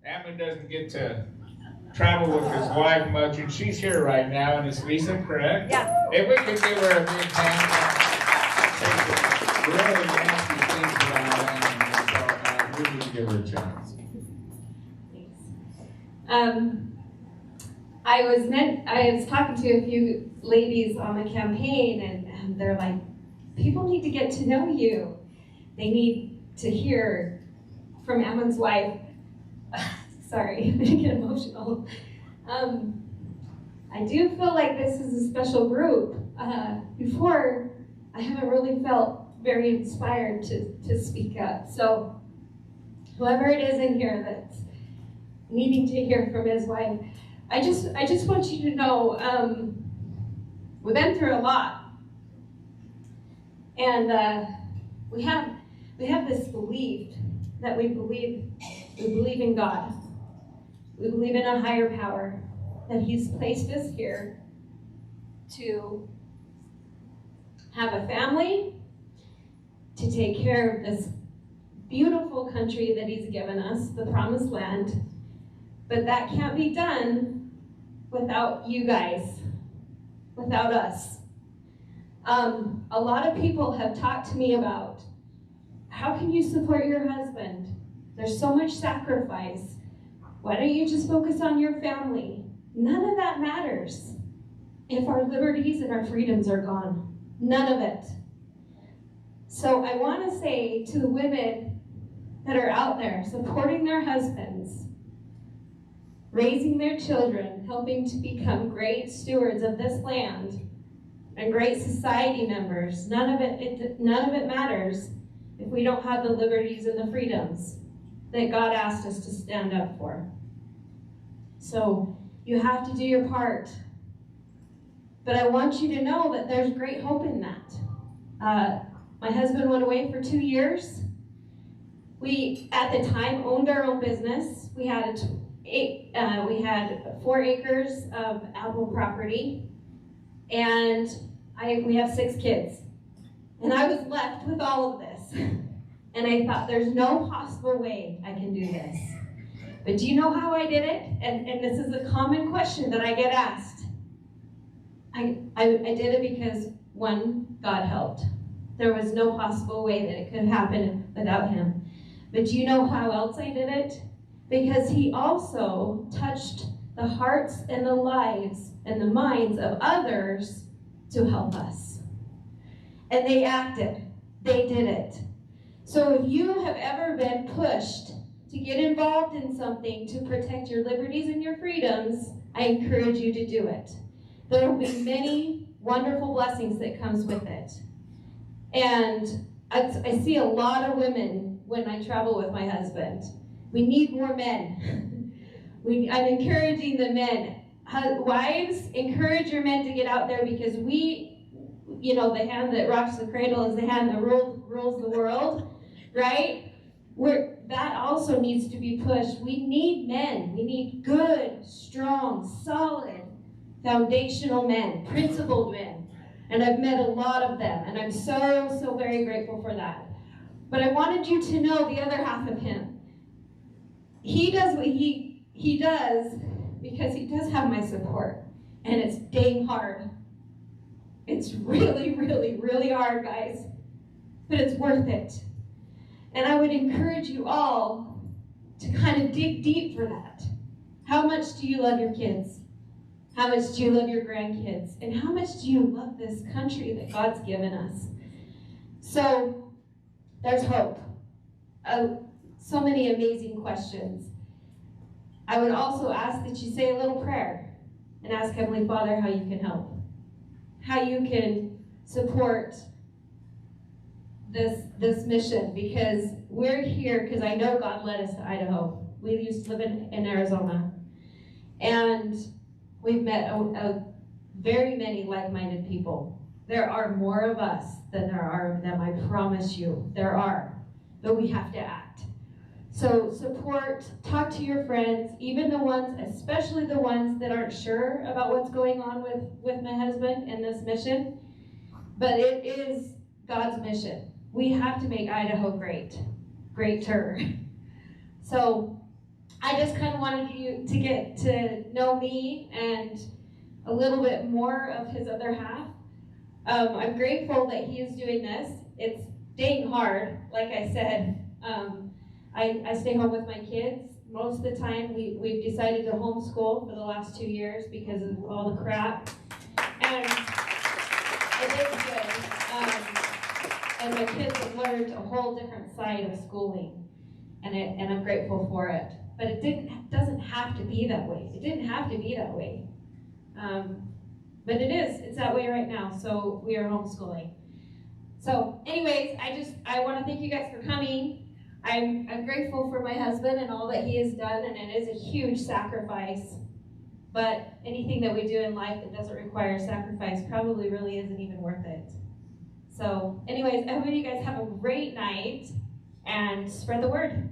Ammon doesn't get to travel with his wife much, and she's here right now, and it's Lisa, correct? Yeah. If we could give her a big hand. Really nasty things about Ammon, so we need to give her a chance. Thanks. I was talking to a few ladies on the campaign, and they're like, people need to get to know you. They need to hear from Ammon's wife. Sorry, I'm gonna get emotional. I do feel like this is a special group. Before, I haven't really felt very inspired to speak up. So, whoever it is in here that's needing to hear from his wife, I just want you to know, we've been through a lot, and we have this belief that we believe in God. We believe in a higher power, that He's placed us here to have a family, to take care of this beautiful country that He's given us, the Promised Land. But that can't be done without you guys, without us. A lot of people have talked to me about, how can you support your husband? There's so much sacrifice. Why don't you just focus on your family? None of that matters if our liberties and our freedoms are gone. None of it. So I want to say to the women that are out there supporting their husbands, raising their children, helping to become great stewards of this land and great society members, none of it matters if we don't have the liberties and the freedoms that God asked us to stand up for. So you have to do your part. But I want you to know that there's great hope in that. My husband went away for 2 years. We, at the time, owned our own business. We had 4 acres of apple property, and we have 6 kids. And I was left with all of this. And I thought, there's no possible way I can do this. But do you know how I did it? And this is a common question that I get asked. I did it because, one, God helped. There was no possible way that it could happen without Him. But do you know how else I did it? Because He also touched the hearts and the lives and the minds of others to help us. And they acted. They did it. So if you have ever been pushed to get involved in something to protect your liberties and your freedoms, I encourage you to do it. There will be many wonderful blessings that comes with it. And I see a lot of women when I travel with my husband. We need more men. I'm encouraging the men. Wives, encourage your men to get out there, because the hand that rocks the cradle is the hand that rules the world, right? That also needs to be pushed. We need men. We need good, strong, solid, foundational men, principled men. And I've met a lot of them, and I'm so, so very grateful for that. But I wanted you to know the other half of him. He does what he does because he does have my support. And it's dang hard. It's really, really, really hard, guys. But it's worth it. And I would encourage you all to kind of dig deep for that. How much do you love your kids? How much do you love your grandkids? And how much do you love this country that God's given us? So, there's hope. So many amazing questions. I would also ask that you say a little prayer and ask Heavenly Father how you can help. How you can support this mission, because we're here because I know God led us to Idaho. We used to live in Arizona. And we've met very many like-minded people. There are more of us than there are of them, I promise you. There are. But we have to act. So support, talk to your friends, even the ones, especially the ones that aren't sure about what's going on with my husband and this mission. But it is God's mission. We have to make Idaho great. Greater. So I just kind of wanted you to get to know me and a little bit more of his other half. I'm grateful that he is doing this. It's dang hard, like I said. I stay home with my kids. Most of the time, we've decided to homeschool for the last 2 years because of all the crap. And it is good. And my kids have learned a whole different side of schooling. And I'm grateful for it. But it doesn't have to be that way. It didn't have to be that way. But it is. It's that way right now. So we are homeschooling. So anyways, I want to thank you guys for coming. I'm grateful for my husband and all that he has done, and it is a huge sacrifice. But anything that we do in life that doesn't require sacrifice probably really isn't even worth it. So anyways, I hope you guys have a great night and spread the word.